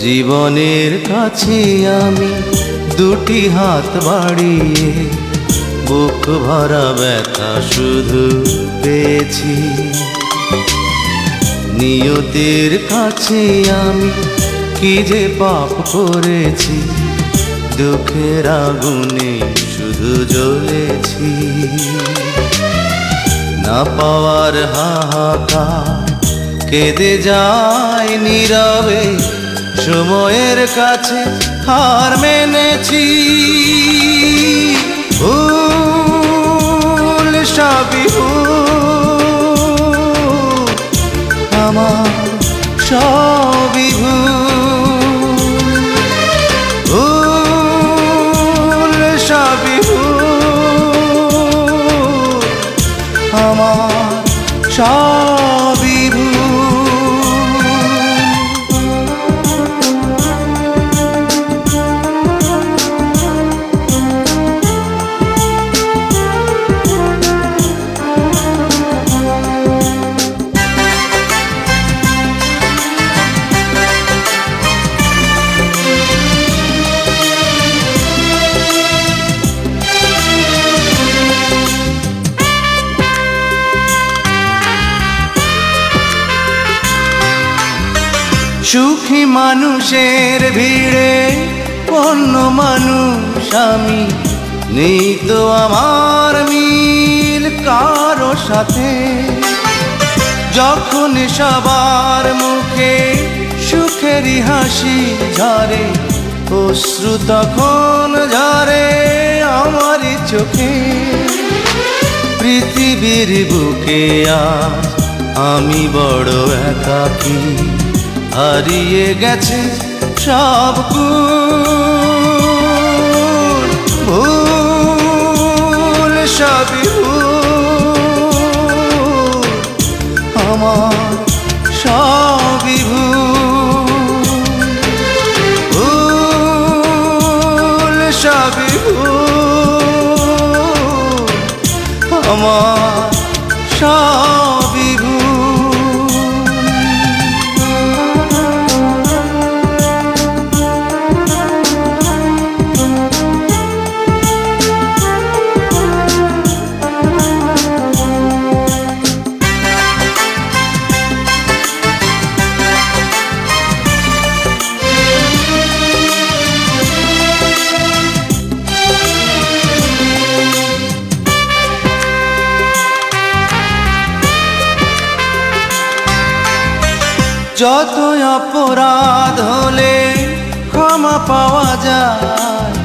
জীবনের কাছে আমি দুটি হাত বাড়িয়ে বুক ভরা ব্যথা শুধু পেয়েছি। নিয়তির কাছে আমি কি যে পাপ করেছি, দুঃখের আগুনে শুধু জ্বলেছি। না পাওয়ার হাহাকার কেঁদে যায় নীরবে, সময়ের কাছে হার মেনেছি। ভুল সবই ভুল, আমার সবই ভুল, সবই ভুল, আমার সবই ভুল। সুখী মানুষের ভিড়ে অন্য মানুষ আমি, নেই তো আমার মিল কারো সাথে। যখন সবার মুখে সুখেরই হাসি ঝরে, অশ্রু তখন ঝরে আমারই চোখে। পৃথিবীর বুকে আজ আমি বড় একাকী, হারিয়ে গেছে সব গুণ। ভুল সবই ভুল, আমার সবই ভুল, ভুল সবই ভুল, আমার সবই ভুল। যত অপরাধ হলে ক্ষমা পাওয়া যায়,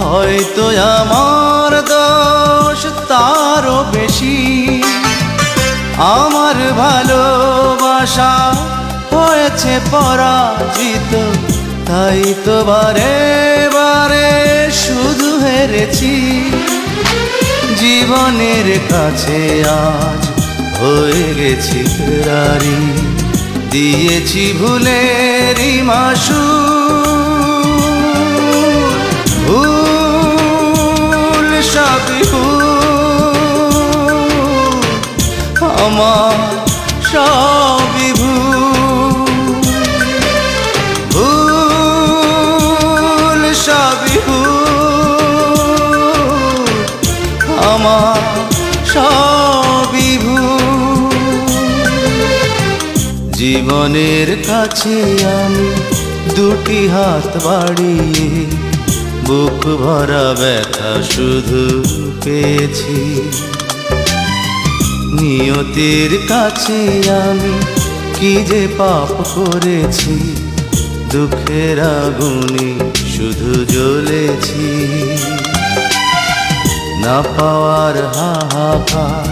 হয়তো আমার দোষ তারও বেশি। আমার ভালোবাসা হয়েছে পরাজিত, তাই তো বারে বারে শুধু হেরেছি। জীবনের কাছে আজ হয়ে গেছি ফেরারি, দিয়েছি ভুলেরই মাসুল। ভুল সবই ভুল, আমার সবই ভুল, ভুল সবই ভুল, আমার সবই ভুল। জীবনের কাছে আমি দুটি হাত বাড়িয়ে বুক ভরা ব্যথা শুধু পেয়েছি। নিয়তির কাছে আমি কি যে পাপ করেছি, দুঃখের আগুনে শুধু জ্বলেছি। না পাওয়ার হাহাকার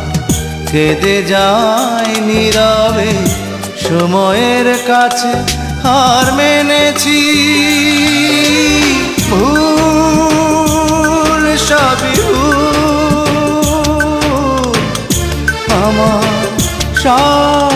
কেঁদে যায় নীরবে, সময়ের কাছে হার মেনেছি। ভুল সবই ভুল, আমার সব